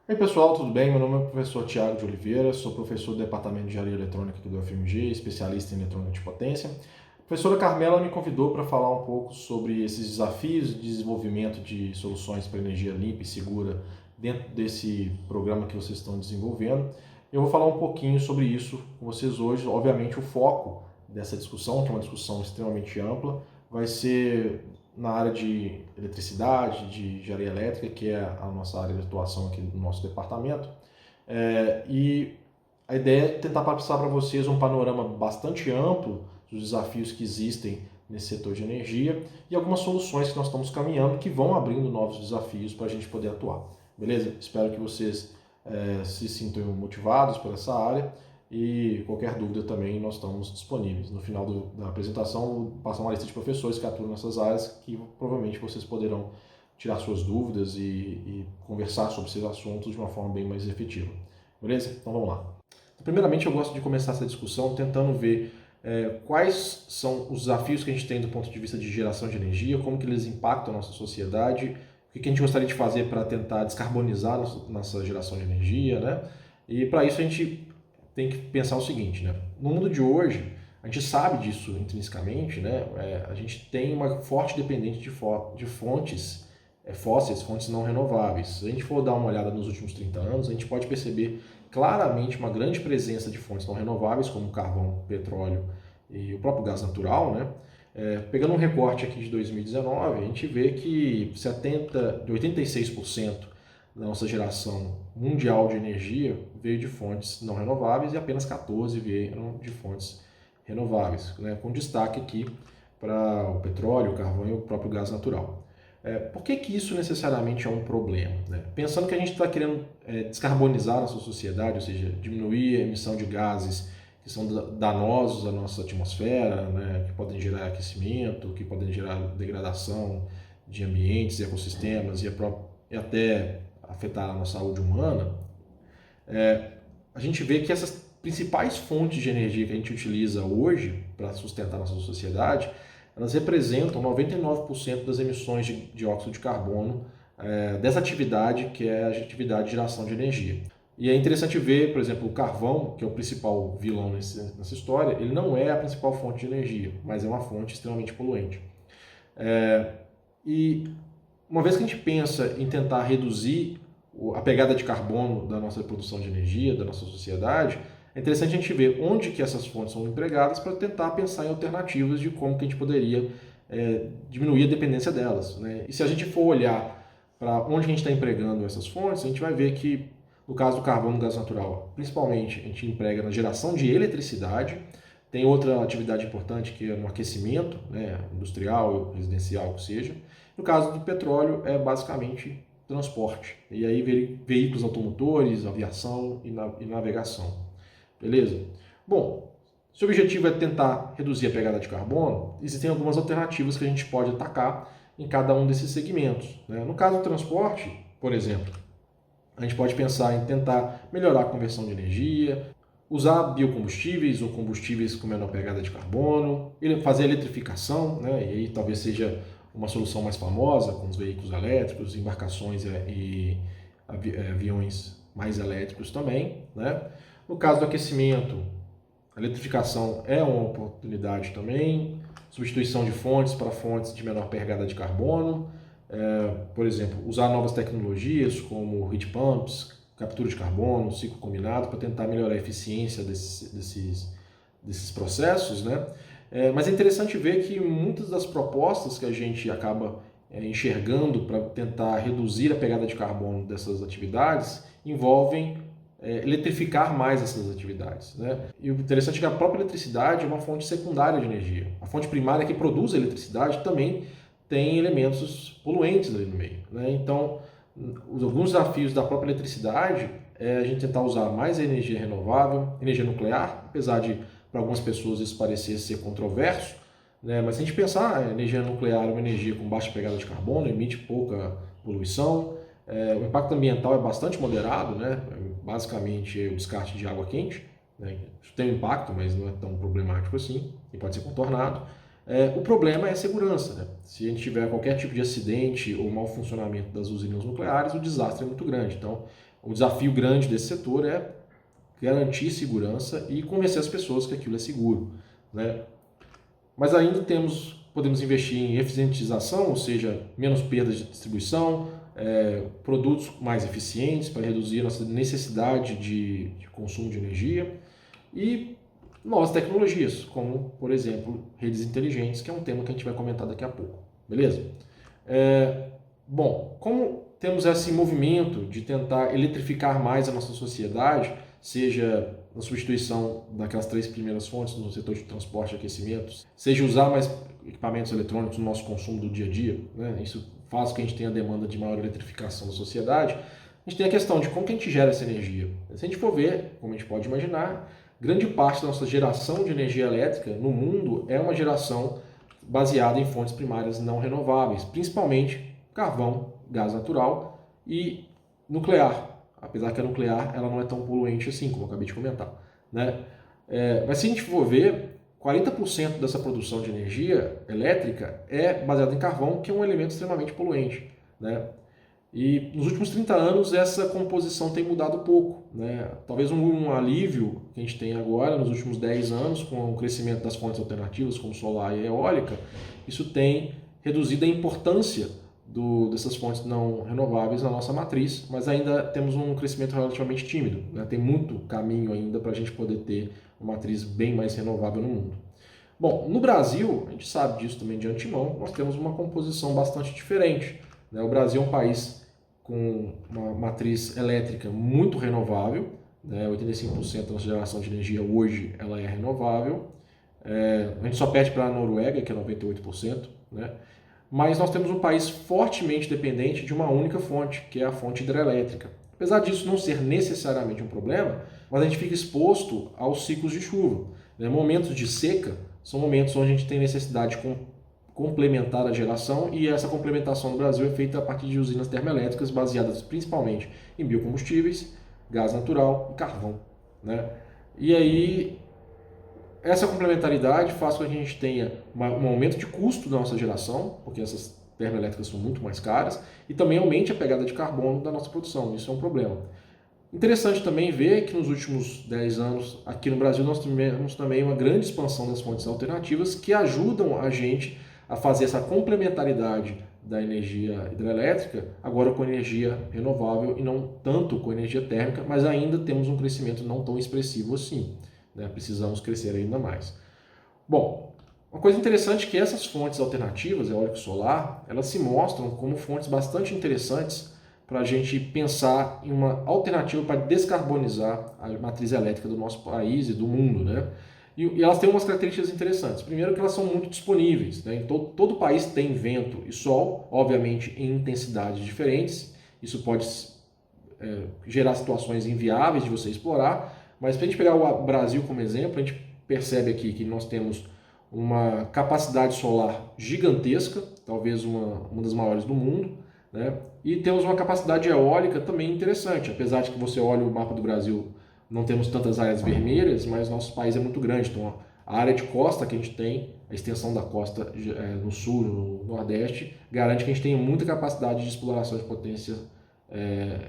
Oi pessoal, tudo bem? Meu nome é o professor Tiago de Oliveira, sou professor do Departamento de Engenharia Eletrônica aqui do UFMG, especialista em eletrônica de potência. A professora Carmela me convidou para falar um pouco sobre esses desafios de desenvolvimento de soluções para energia limpa e segura dentro desse programa que vocês estão desenvolvendo. Eu vou falar um pouquinho sobre isso com vocês hoje. Obviamente o foco dessa discussão, que é uma discussão extremamente ampla, vai ser na área de eletricidade, de engenharia elétrica, que é a nossa área de atuação aqui do nosso departamento. E a ideia é tentar passar para vocês um panorama bastante amplo dos desafios que existem nesse setor de energia e algumas soluções que nós estamos caminhando que vão abrindo novos desafios para a gente poder atuar. Beleza? Espero que vocês se sintam motivados por essa área e qualquer dúvida também nós estamos disponíveis. No final da apresentação, vou passar uma lista de professores que atuam nessas áreas que provavelmente vocês poderão tirar suas dúvidas e conversar sobre esses assuntos de uma forma bem mais efetiva. Beleza? Então vamos lá. Primeiramente, eu gosto de começar essa discussão tentando ver quais são os desafios que a gente tem do ponto de vista de geração de energia, como que eles impactam a nossa sociedade, o que a gente gostaria de fazer para tentar descarbonizar nossa geração de energia, né? E para isso a gente tem que pensar o seguinte, né? No mundo de hoje, a gente sabe disso intrinsecamente, né? A gente tem uma forte dependência de fontes fósseis, fontes não renováveis. Se a gente for dar uma olhada nos últimos 30 anos, a gente pode perceber claramente uma grande presença de fontes não renováveis, como carvão, petróleo e o próprio gás natural, né? Pegando um recorte aqui de 2019, a gente vê que 86% da nossa geração mundial de energia veio de fontes não renováveis e apenas 14% vieram de fontes renováveis, né? Com destaque aqui para o petróleo, o carvão e o próprio gás natural. Por que isso necessariamente é um problema, né? Pensando que a gente está querendo descarbonizar a nossa sociedade, ou seja, diminuir a emissão de gases que são danosos à nossa atmosfera, né? Que podem gerar aquecimento, que podem gerar degradação de ambientes e ecossistemas e até afetar a nossa saúde humana, a gente vê que essas principais fontes de energia que a gente utiliza hoje para sustentar a nossa sociedade, elas representam 99% das emissões de dióxido de carbono dessa atividade que é a atividade de geração de energia. E é interessante ver, por exemplo, o carvão, que é o principal vilão nessa história, ele não é a principal fonte de energia, mas é uma fonte extremamente poluente. E uma vez que a gente pensa em tentar reduzir a pegada de carbono da nossa produção de energia, da nossa sociedade, é interessante a gente ver onde que essas fontes são empregadas para tentar pensar em alternativas de como que a gente poderia diminuir a dependência delas, né? E se a gente for olhar para onde a gente está empregando essas fontes, a gente vai ver que, no caso do carvão e do gás natural, principalmente a gente emprega na geração de eletricidade. Tem outra atividade importante que é no aquecimento, né, industrial, residencial, que seja. No caso do petróleo, é basicamente transporte. E aí veículos automotores, aviação e navegação. Beleza? Bom, se o objetivo é tentar reduzir a pegada de carbono, existem algumas alternativas que a gente pode atacar em cada um desses segmentos, né? No caso do transporte, por exemplo, a gente pode pensar em tentar melhorar a conversão de energia, usar biocombustíveis ou combustíveis com menor pegada de carbono, fazer eletrificação, né? E aí talvez seja uma solução mais famosa com os veículos elétricos, embarcações e aviões mais elétricos também, né? No caso do aquecimento, a eletrificação é uma oportunidade também, substituição de fontes para fontes de menor pegada de carbono, por exemplo, usar novas tecnologias como heat pumps, captura de carbono, ciclo combinado, para tentar melhorar a eficiência desses processos, né? Mas é interessante ver que muitas das propostas que a gente acaba enxergando para tentar reduzir a pegada de carbono dessas atividades envolvem eletrificar mais essas atividades, né? E o interessante é que a própria eletricidade é uma fonte secundária de energia. A fonte primária que produz a eletricidade também tem elementos poluentes ali no meio, né? Então, alguns desafios da própria eletricidade é a gente tentar usar mais a energia renovável, energia nuclear, apesar de para algumas pessoas isso parecer ser controverso, né? Mas se a gente pensar, a energia nuclear é uma energia com baixa pegada de carbono, emite pouca poluição, o impacto ambiental é bastante moderado, né? Basicamente é o descarte de água quente, né? Isso tem um impacto, mas não é tão problemático assim, e pode ser contornado. O problema é a segurança, né? Se a gente tiver qualquer tipo de acidente ou mau funcionamento das usinas nucleares, o desastre é muito grande. Então, o desafio grande desse setor é garantir segurança e convencer as pessoas que aquilo é seguro, né? Mas ainda podemos investir em eficientização, ou seja, menos perdas de distribuição, produtos mais eficientes para reduzir a nossa necessidade de consumo de energia e novas tecnologias, como, por exemplo, redes inteligentes, que é um tema que a gente vai comentar daqui a pouco, beleza? Bom, como temos esse movimento de tentar eletrificar mais a nossa sociedade, seja na substituição daquelas 3 primeiras fontes no setor de transporte e aquecimento, seja usar mais equipamentos eletrônicos no nosso consumo do dia a dia, né? Isso faz com que a gente tenha a demanda de maior eletrificação da sociedade. A gente tem a questão de como que a gente gera essa energia. Se a gente for ver, como a gente pode imaginar, grande parte da nossa geração de energia elétrica no mundo é uma geração baseada em fontes primárias não renováveis, principalmente carvão, gás natural e nuclear. Apesar que a nuclear ela não é tão poluente assim, como eu acabei de comentar, né? Mas se a gente for ver, 40% dessa produção de energia elétrica é baseada em carvão, que é um elemento extremamente poluente, né? E nos últimos 30 anos essa composição tem mudado pouco, né? Talvez um alívio que a gente tem agora, nos últimos 10 anos, com o crescimento das fontes alternativas, como solar e eólica, isso tem reduzido a importância dessas fontes não renováveis na nossa matriz, mas ainda temos um crescimento relativamente tímido, né? Tem muito caminho ainda para a gente poder ter uma matriz bem mais renovável no mundo. Bom, no Brasil, a gente sabe disso também de antemão, nós temos uma composição bastante diferente, né? O Brasil é um país com uma matriz elétrica muito renovável, né? 85% da nossa geração de energia hoje ela é renovável. A gente só perde para a Noruega, que é 98%, né? Mas nós temos um país fortemente dependente de uma única fonte, que é a fonte hidrelétrica. Apesar disso não ser necessariamente um problema, mas a gente fica exposto aos ciclos de chuva, né? Momentos de seca são momentos onde a gente tem necessidade de complementar a geração, e essa complementação no Brasil é feita a partir de usinas termoelétricas baseadas principalmente em biocombustíveis, gás natural e carvão, né? E aí essa complementaridade faz com que a gente tenha um aumento de custo da nossa geração, porque essas termoelétricas são muito mais caras, e também aumente a pegada de carbono da nossa produção. Isso é um problema. Interessante também ver que nos últimos 10 anos, aqui no Brasil, nós tivemos também uma grande expansão das fontes alternativas que ajudam a gente a fazer essa complementaridade da energia hidrelétrica, agora com energia renovável e não tanto com energia térmica, mas ainda temos um crescimento não tão expressivo assim, né? Precisamos crescer ainda mais. Bom, uma coisa interessante é que essas fontes alternativas, eólica e solar, elas se mostram como fontes bastante interessantes para a gente pensar em uma alternativa para descarbonizar a matriz elétrica do nosso país e do mundo, né? E elas têm umas características interessantes. Primeiro que elas são muito disponíveis, né? Em todo o país tem vento e sol, obviamente em intensidades diferentes. Isso pode gerar situações inviáveis de você explorar, mas se a gente pegar o Brasil como exemplo, a gente percebe aqui que nós temos uma capacidade solar gigantesca, talvez uma das maiores do mundo, né? E temos uma capacidade eólica também interessante, apesar de que você olha o mapa do Brasil, não temos tantas áreas vermelhas, mas nosso país é muito grande, então a área de costa que a gente tem, a extensão da costa no sul, no nordeste, garante que a gente tenha muita capacidade de exploração de potência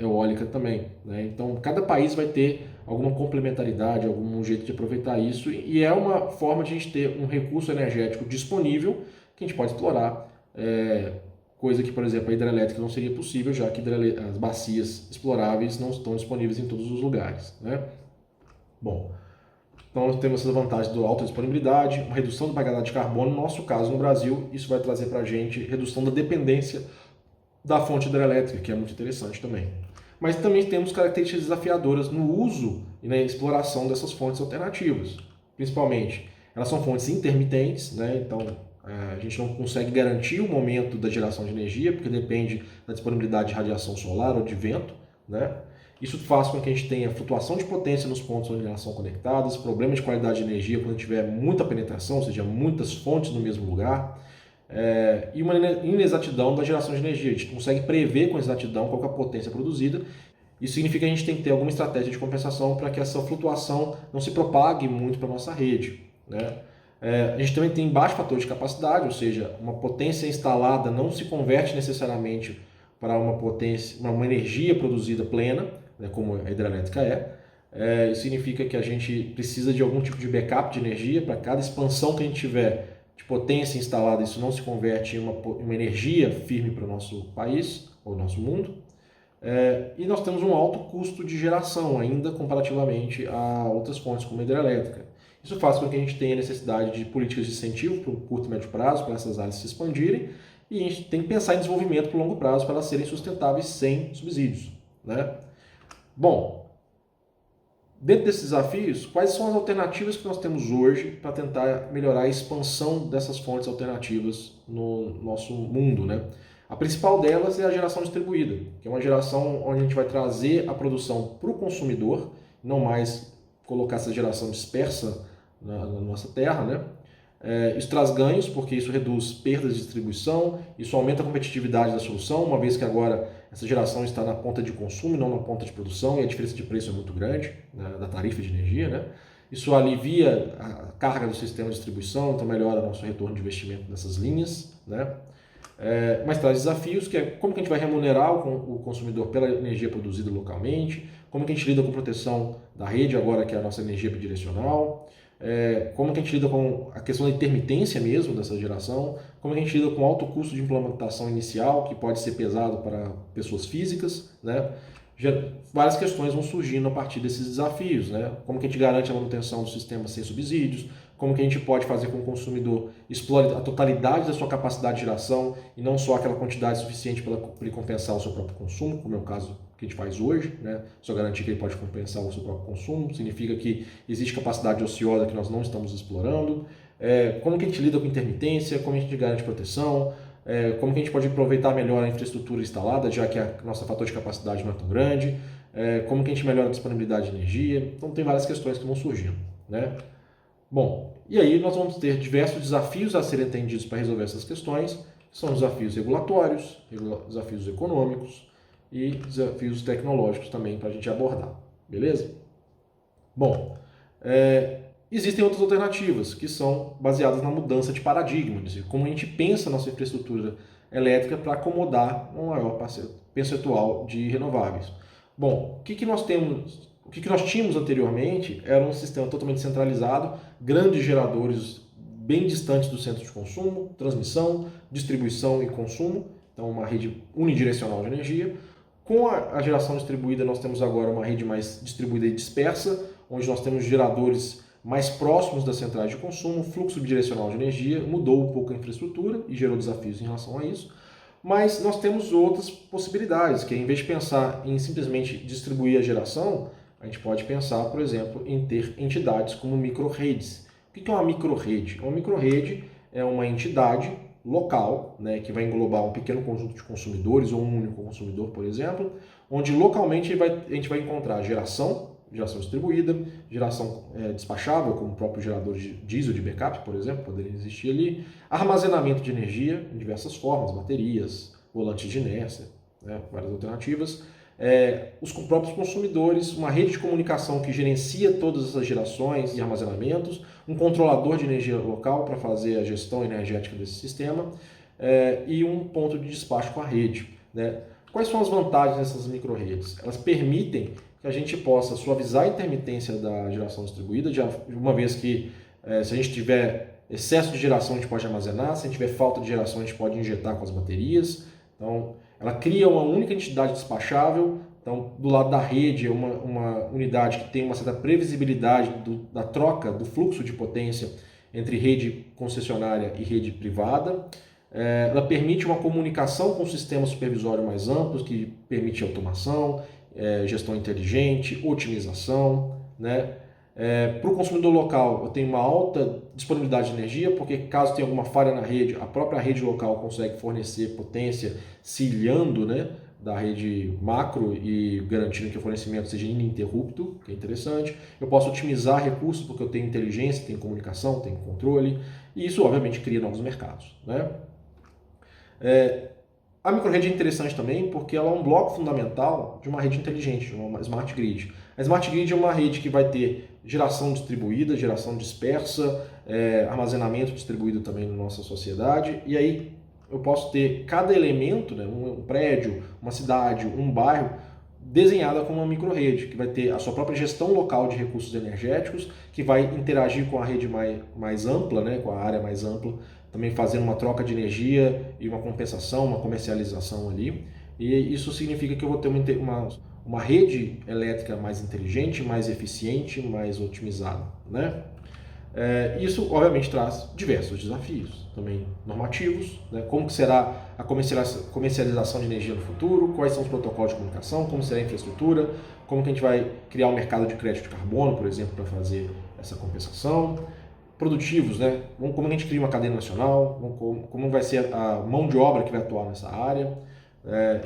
eólica também, né? Então cada país vai ter alguma complementaridade, algum jeito de aproveitar isso, e é uma forma de a gente ter um recurso energético disponível que a gente pode explorar, coisa que, por exemplo, a hidrelétrica não seria possível, já que as bacias exploráveis não estão disponíveis em todos os lugares, né? Bom, então nós temos essa vantagem da alta disponibilidade, uma redução da pegada de carbono. No nosso caso, no Brasil, isso vai trazer para a gente redução da dependência da fonte hidrelétrica, que é muito interessante também. Mas também temos características desafiadoras no uso e na exploração dessas fontes alternativas. Principalmente, elas são fontes intermitentes, né? Então a gente não consegue garantir o momento da geração de energia, porque depende da disponibilidade de radiação solar ou de vento, né? Isso faz com que a gente tenha flutuação de potência nos pontos onde elas são conectadas, problema de qualidade de energia quando tiver muita penetração, ou seja, muitas fontes no mesmo lugar, e uma inexatidão da geração de energia. A gente consegue prever com exatidão qual é a potência produzida. Isso significa que a gente tem que ter alguma estratégia de compensação para que essa flutuação não se propague muito para a nossa rede, né? A gente também tem baixo fator de capacidade, ou seja, uma potência instalada não se converte necessariamente para uma potência, uma energia produzida plena, né, como a hidrelétrica isso significa que a gente precisa de algum tipo de backup de energia para cada expansão que a gente tiver de potência instalada, isso não se converte em uma energia firme para o nosso país ou nosso mundo. E nós temos um alto custo de geração ainda comparativamente a outras fontes como a hidrelétrica. Isso faz com que a gente tenha necessidade de políticas de incentivo para o curto e médio prazo, para essas áreas se expandirem, e a gente tem que pensar em desenvolvimento para o longo prazo para elas serem sustentáveis sem subsídios, né? Bom, dentro desses desafios, quais são as alternativas que nós temos hoje para tentar melhorar a expansão dessas fontes alternativas no nosso mundo, né? A principal delas é a geração distribuída, que é uma geração onde a gente vai trazer a produção para o consumidor, não mais colocar essa geração dispersa na nossa terra, né? Isso traz ganhos, porque isso reduz perdas de distribuição, isso aumenta a competitividade da solução, uma vez que agora essa geração está na ponta de consumo e não na ponta de produção, e a diferença de preço é muito grande, né, da tarifa de energia, né? Isso alivia a carga do sistema de distribuição, então melhora o nosso retorno de investimento nessas linhas, né? Mas traz desafios, que é como que a gente vai remunerar o consumidor pela energia produzida localmente, como que a gente lida com a proteção da rede agora que é a nossa energia bidirecional, como que a gente lida com a questão da intermitência mesmo dessa geração, como que a gente lida com o alto custo de implementação inicial, que pode ser pesado para pessoas físicas, né? Várias questões vão surgindo a partir desses desafios, né? Como que a gente garante a manutenção do sistema sem subsídios, como que a gente pode fazer com que o consumidor explore a totalidade da sua capacidade de geração e não só aquela quantidade suficiente para ele compensar o seu próprio consumo, como é o caso que a gente faz hoje, né? Só garantir que ele pode compensar o seu próprio consumo, significa que existe capacidade ociosa que nós não estamos explorando, como que a gente lida com intermitência, como a gente garante proteção, como que a gente pode aproveitar melhor a infraestrutura instalada, já que a nossa fator de capacidade não é tão grande, como que a gente melhora a disponibilidade de energia. Então tem várias questões que vão surgindo, né? Bom, e aí nós vamos ter diversos desafios a serem atendidos para resolver essas questões, que são desafios regulatórios, desafios econômicos e desafios tecnológicos também para a gente abordar, beleza? Bom, existem outras alternativas que são baseadas na mudança de paradigma, como a gente pensa a nossa infraestrutura elétrica para acomodar um maior percentual de renováveis. Bom, o que nós temos? O que nós tínhamos anteriormente era um sistema totalmente centralizado, grandes geradores bem distantes do centro de consumo, transmissão, distribuição e consumo, então uma rede unidirecional de energia. Com a geração distribuída, nós temos agora uma rede mais distribuída e dispersa, onde nós temos geradores mais próximos das centrais de consumo, fluxo bidirecional de energia, mudou um pouco a infraestrutura e gerou desafios em relação a isso. Mas nós temos outras possibilidades, que em vez de pensar em simplesmente distribuir a geração, a gente pode pensar, por exemplo, em ter entidades como micro-redes. O que é uma micro-rede? Uma micro-rede é uma entidade local, né, que vai englobar um pequeno conjunto de consumidores ou um único consumidor, por exemplo, onde localmente a gente vai encontrar geração distribuída, geração despachável, como o próprio gerador de diesel de backup, por exemplo, poderia existir ali, armazenamento de energia em diversas formas, baterias, volantes de inércia, né, várias alternativas, os próprios consumidores, uma rede de comunicação que gerencia todas essas gerações e armazenamentos, um controlador de energia local para fazer a gestão energética desse sistema e um ponto de despacho com a rede, né? Quais são as vantagens dessas micro-redes? Elas permitem que a gente possa suavizar a intermitência da geração distribuída, uma vez que se a gente tiver excesso de geração a gente pode armazenar, se a gente tiver falta de geração a gente pode injetar com as baterias. Então, ela cria uma única entidade despachável. Então, do lado da rede, é uma unidade que tem uma certa previsibilidade da troca, do fluxo de potência entre rede concessionária e rede privada. Ela permite uma comunicação com sistemas supervisórios mais amplos, que permite automação, gestão inteligente, otimização, né? Para o consumidor local, eu tenho uma alta disponibilidade de energia, porque caso tenha alguma falha na rede, a própria rede local consegue fornecer potência se ilhando, né, da rede macro e garantindo que o fornecimento seja ininterrupto, que é interessante. Eu posso otimizar recursos porque eu tenho inteligência, tenho comunicação, tenho controle, e isso obviamente cria novos mercados, né? A microrede é interessante também porque ela é um bloco fundamental de uma rede inteligente, de uma smart grid. A smart grid é uma rede que vai ter geração distribuída, geração dispersa, armazenamento distribuído também na nossa sociedade, e aí eu posso ter cada elemento, né, um prédio, uma cidade, um bairro, desenhada como uma microrede, que vai ter a sua própria gestão local de recursos energéticos, que vai interagir com a rede mais ampla, né, com a área mais ampla, também fazendo uma troca de energia e uma compensação, uma comercialização ali. E isso significa que eu vou ter uma rede elétrica mais inteligente, mais eficiente, mais otimizada, né? Isso, obviamente, traz diversos desafios, também normativos, né? Como que será a comercialização de energia no futuro, quais são os protocolos de comunicação, como será a infraestrutura, como que a gente vai criar um mercado de crédito de carbono, por exemplo, para fazer essa compensação. Produtivos, né? Como a gente cria uma cadeia nacional, como vai ser a mão de obra que vai atuar nessa área.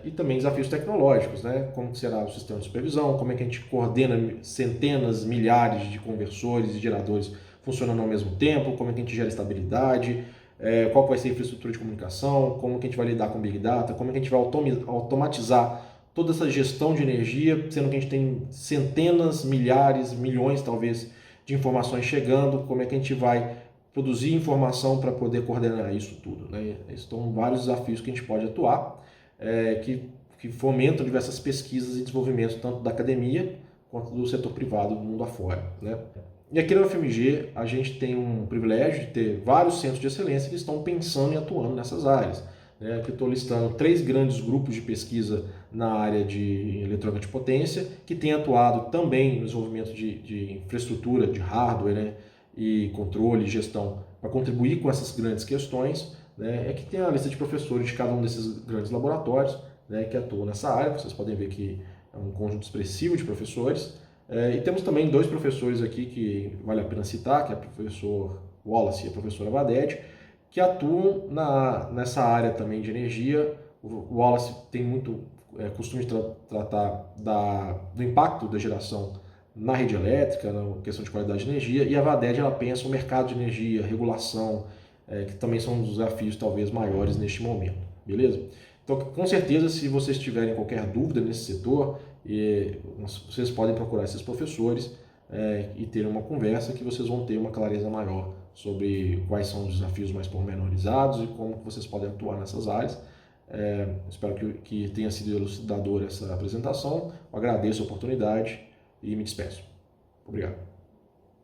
E também desafios tecnológicos, né? Como que será o sistema de supervisão, como é que a gente coordena centenas, milhares de conversores e geradores funcionando ao mesmo tempo, como é que a gente gera estabilidade, qual vai ser a infraestrutura de comunicação, como que a gente vai lidar com Big Data, como é que a gente vai automatizar toda essa gestão de energia, sendo que a gente tem centenas, milhares, milhões talvez de informações chegando, como é que a gente vai produzir informação para poder coordenar isso tudo, né? Estão vários desafios que a gente pode atuar, que fomentam diversas pesquisas e desenvolvimentos tanto da academia quanto do setor privado do mundo afora, né? E aqui na UFMG a gente tem um privilégio de ter vários centros de excelência que estão pensando e atuando nessas áreas. Aqui eu estou listando 3 grandes grupos de pesquisa na área de eletrônica de potência, que têm atuado também no desenvolvimento de infraestrutura, de hardware, né, e controle e gestão para contribuir com essas grandes questões. Que tem a lista de professores de cada um desses grandes laboratórios, né, que atuam nessa área. Vocês podem ver que é um conjunto expressivo de professores. E temos também 2 professores aqui que vale a pena citar, que é o professor Wallace e a professora Vaded, que atuam nessa área também de energia. O Wallace tem muito costume de tratar do impacto da geração na rede elétrica, na questão de qualidade de energia, e a Vaded ela pensa o mercado de energia, regulação, que também são os desafios talvez maiores neste momento, beleza? Então, com certeza, se vocês tiverem qualquer dúvida nesse setor, vocês podem procurar esses professores e ter uma conversa que vocês vão ter uma clareza maior sobre quais são os desafios mais pormenorizados e como vocês podem atuar nessas áreas. Espero que tenha sido elucidadora essa apresentação. Eu agradeço a oportunidade e me despeço. Obrigado.